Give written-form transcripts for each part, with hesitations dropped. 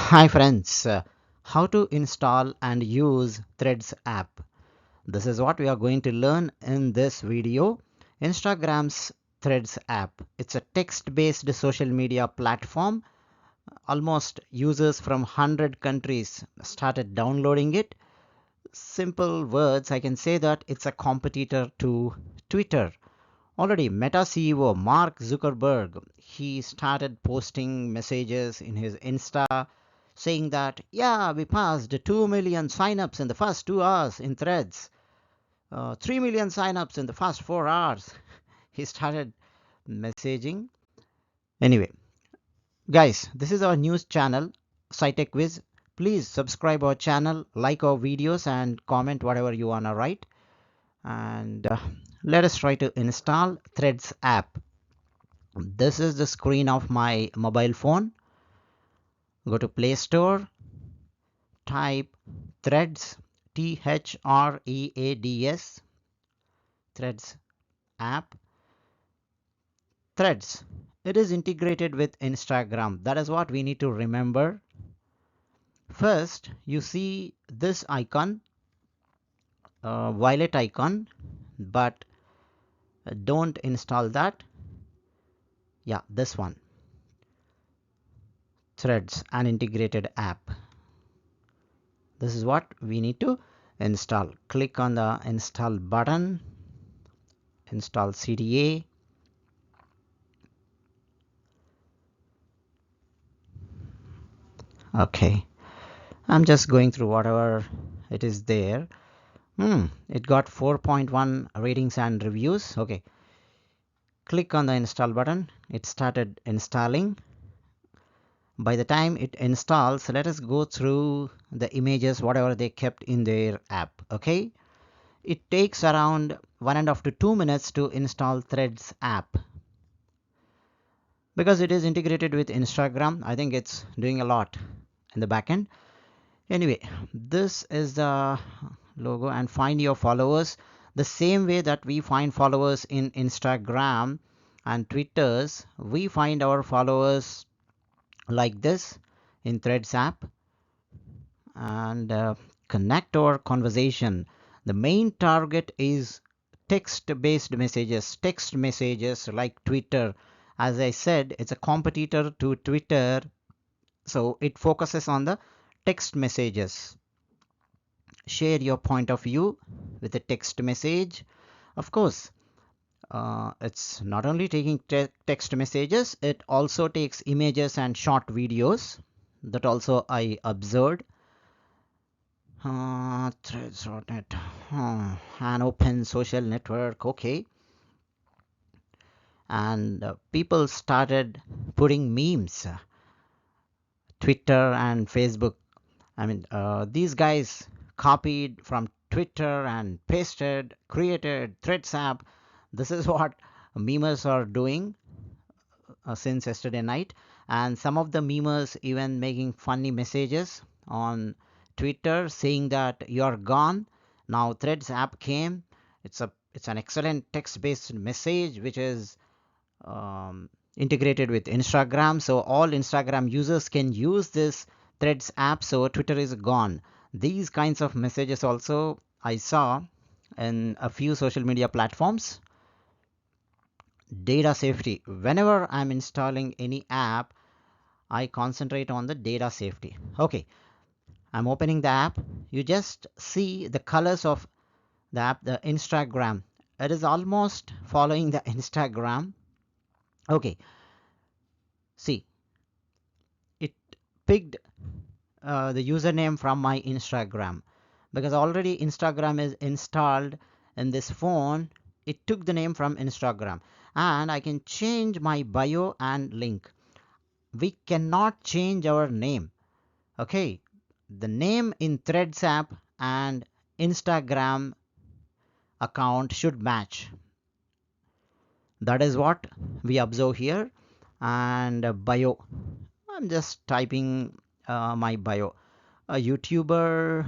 Hi friends, how to install and use Threads app. This is what we are going to learn in this video. Instagram's Threads app. It's a text-based social media platform. Almost users from 100 countries started downloading it. Simple words, I can say that it's a competitor to Twitter. Already Meta CEO Mark Zuckerberg, he started posting messages in his Insta saying that, yeah, we passed 2 million signups in the first 2 hours in Threads, 3 million signups in the first 4 hours. He started messaging. Anyway, guys, this is our news channel, SciTechwiz. Please subscribe our channel, like our videos, and comment whatever you wanna write. And let us try to install Threads app. This is the screen of my mobile phone. Go to Play Store, type Threads, Threads, Threads app. Threads. It is integrated with Instagram. That is what we need to remember. First, you see this icon, violet icon, but don't install that. Yeah, this one. Threads, an integrated app. This is what we need to install. Click on the install button, install CDA. Okay, I'm just going through whatever it is there. It got 4.1 ratings and reviews. Okay, click on the install button. It started installing. By the time it installs, let us go through the images, whatever they kept in their app. Okay, it takes around 1.5 to 2 minutes to install Threads app. Because it is integrated with Instagram, I think it's doing a lot in the backend. Anyway, this is the logo, and find your followers the same way that we find followers in Instagram and Twitters. We find our followers like this in Threads app, and connect our conversation. The main target is text messages like Twitter. As I said, it's a competitor to Twitter, so it focuses on the text messages. Share your point of view with a text message. Of course, it's not only taking text messages, it also takes images and short videos. That also I observed. Threads.net, an open social network. Okay, and people started putting memes. Twitter and Facebook. I mean, these guys copied from Twitter and pasted, created Threads app. This is what memers are doing since yesterday night. And some of the memers even making funny messages on Twitter saying that you're gone. Now Threads app came. It's an excellent text-based message which is integrated with Instagram. So all Instagram users can use this Threads app. So Twitter is gone. These kinds of messages also I saw in a few social media platforms. Data safety. Whenever I'm installing any app, I concentrate on the data safety. Okay, I'm opening the app. You just see the colors of the app, the Instagram. It is almost following the Instagram. Okay, see, it picked the username from my Instagram, because already Instagram is installed in this phone. It took the name from Instagram, and I can change my bio and link. We cannot change our name. Okay, the name in Threads app and Instagram account should match. That is what we observe here. And bio, I'm just typing my bio. A YouTuber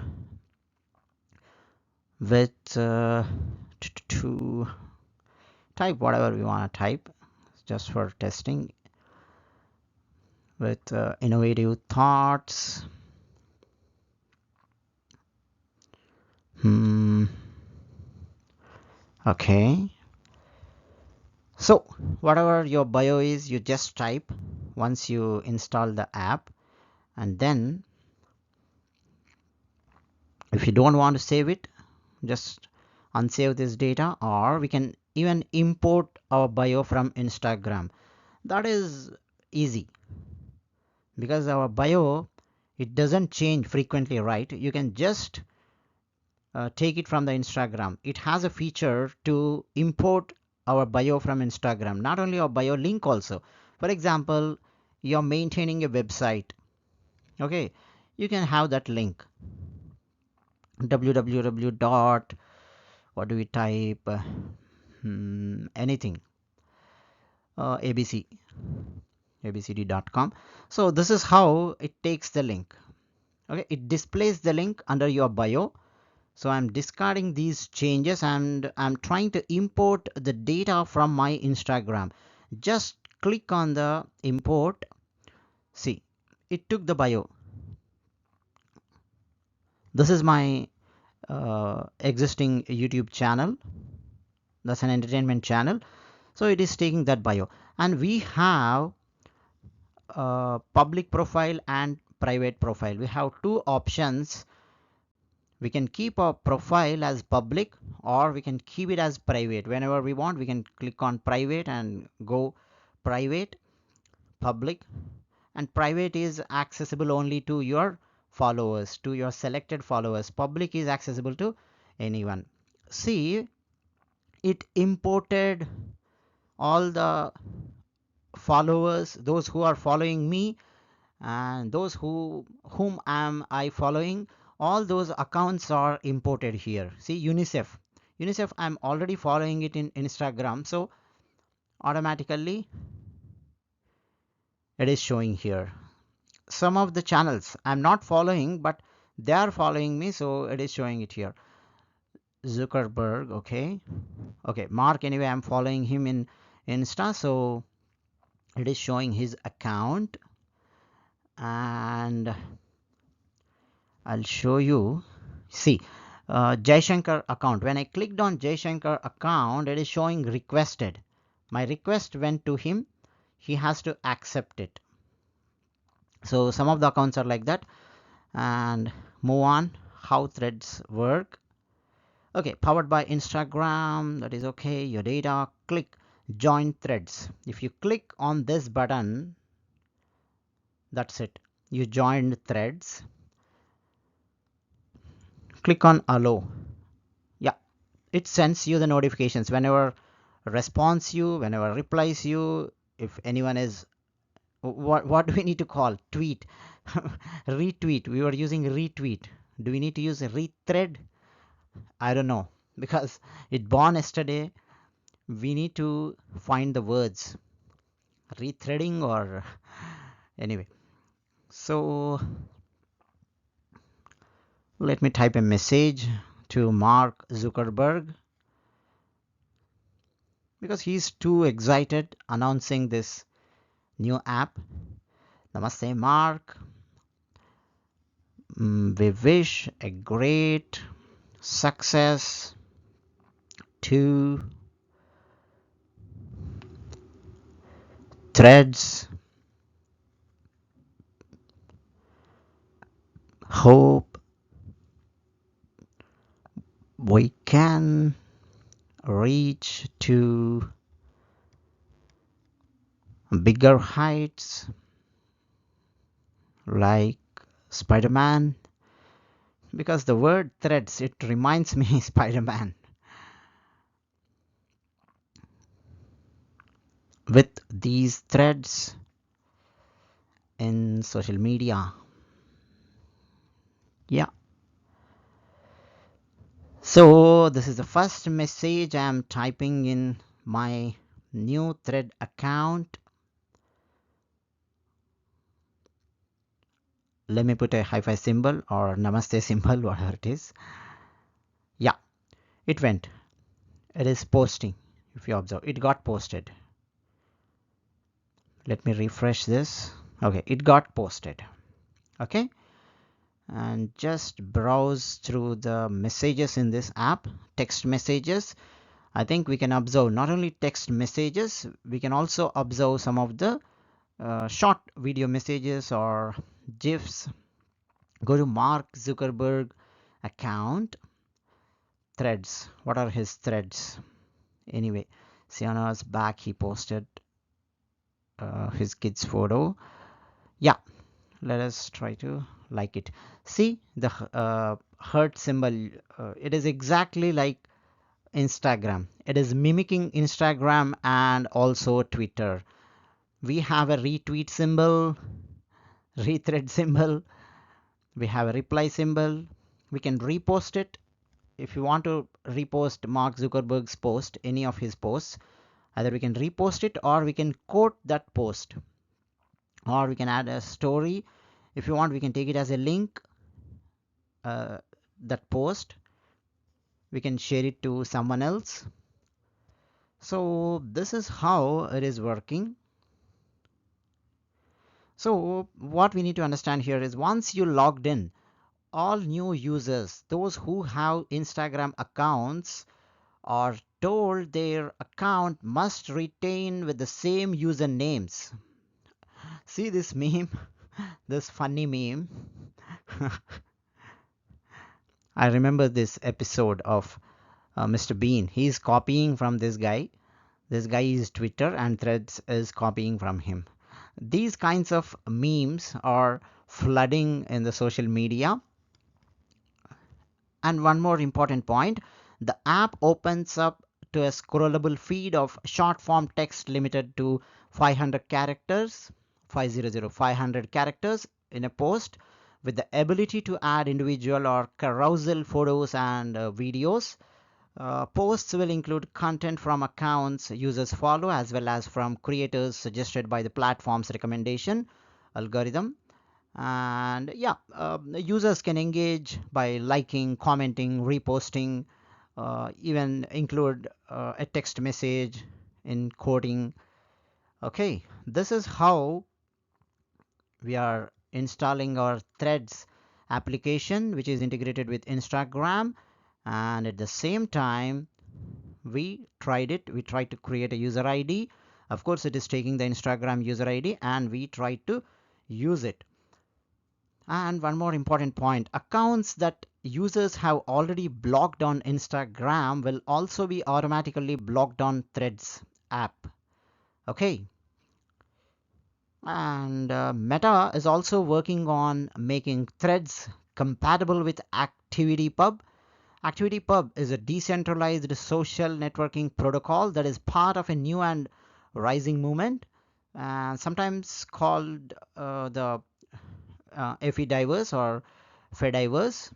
with to type whatever we want to type just for testing. with innovative thoughts. Okay. So whatever your bio is, you just type once you install the app, and then if you don't want to save it, just unsave this data, or we can even import our bio from Instagram. That is easy because our bio, it doesn't change frequently, right? You can just take it from the Instagram. It has a feature to import our bio from Instagram, not only our bio link also. For example, you're maintaining a website, okay, you can have that link www dot, what do we type, anything, abcd.com. So this is how it takes the link. Okay, it displays the link under your bio. So I'm discarding these changes and I'm trying to import the data from my Instagram. Just click on the import. See, it took the bio. This is my existing YouTube channel. That's an entertainment channel. So it is taking that bio. And we have public profile and private profile. We have two options. We can keep our profile as public, or we can keep it as private. Whenever we want, we can click on private and go private, public. And private is accessible only to your followers, to your selected followers. Public is accessible to anyone. See, it imported all the followers, those who are following me and those whom am I following. All those accounts are imported here. See, UNICEF, I'm already following it in Instagram, so automatically it is showing here. Some of the channels I'm not following, but they are following me, so it is showing it here. Zuckerberg, okay, Mark, anyway, I'm following him in Insta, so it is showing his account. And I'll show you. See, Jaishankar account. When I clicked on Jaishankar account, it is showing requested. My request went to him. He has to accept it. So some of the accounts are like that. And move on. How threads work. Okay, powered by Instagram. That is okay. Your data. Click join threads. If you click on this button, that's it. You joined threads. Click on allow. Yeah, it sends you the notifications whenever responds you, whenever replies you. If anyone is, what do we need to call, tweet, retweet, we were using retweet. Do we need to use a rethread? I don't know, because it born yesterday. We need to find the words, rethreading or anyway. So let me type a message to Mark Zuckerberg, because he's too excited announcing this new app. Namaste, Mark. We wish a great success to threads. Hope we can reach to bigger heights like Spider-Man, because the word threads, it reminds me Spider-Man. With these threads in social media. Yeah. So this is the first message I'm typing in my new thread account. Let me put a hi-fi symbol or namaste symbol, whatever it is. Yeah, it went. It is posting. If you observe, it got posted. Let me refresh this. Okay, it got posted. Okay, and just browse through the messages in this app, text messages. I think we can observe not only text messages, we can also observe some of the short video messages or GIFs. Go to Mark Zuckerberg account, threads. What are his threads? Anyway, Sienna's back, he posted his kid's photo. Yeah, let us try to like it. See the heart symbol, it is exactly like Instagram. It is mimicking Instagram and also Twitter. We have a retweet symbol, rethread symbol, we have a reply symbol. We can repost it. If you want to repost Mark Zuckerberg's post, any of his posts, either we can repost it or we can quote that post, or we can add a story. If you want, we can take it as a link, that post. We can share it to someone else. So this is how it is working. So what we need to understand here is once you logged in, all new users, those who have Instagram accounts, are told their account must retain with the same usernames. See this meme, this funny meme. I remember this episode of Mr. Bean. He's copying from this guy. This guy is Twitter and Threads is copying from him. These kinds of memes are flooding in the social media. And one more important point, the app opens up to a scrollable feed of short form text limited to 500 characters, 500 characters in a post, with the ability to add individual or carousel photos and videos. Posts will include content from accounts users follow as well as from creators suggested by the platform's recommendation algorithm. And yeah, users can engage by liking, commenting, reposting, even include a text message in quoting. Okay, this is how we are installing our Threads application, which is integrated with Instagram. And at the same time, we tried to create a user ID. Of course, it is taking the Instagram user ID and we tried to use it. And one more important point, accounts that users have already blocked on Instagram will also be automatically blocked on Threads app. Okay. And Meta is also working on making Threads compatible with ActivityPub. ActivityPub is a decentralized social networking protocol that is part of a new and rising movement, sometimes called the Fediverse or Fediverse,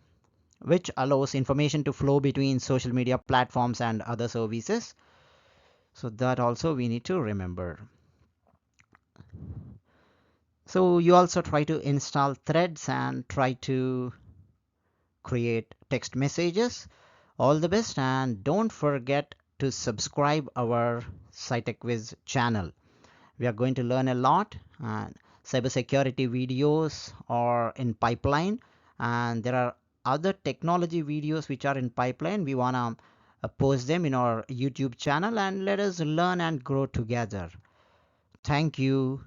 which allows information to flow between social media platforms and other services. So that also we need to remember. So you also try to install Threads and try to create text messages. All the best, and don't forget to subscribe our SciTechwiz channel. We are going to learn a lot, and cybersecurity videos are in pipeline, and there are other technology videos which are in pipeline. We want to post them in our YouTube channel, and let us learn and grow together. Thank you.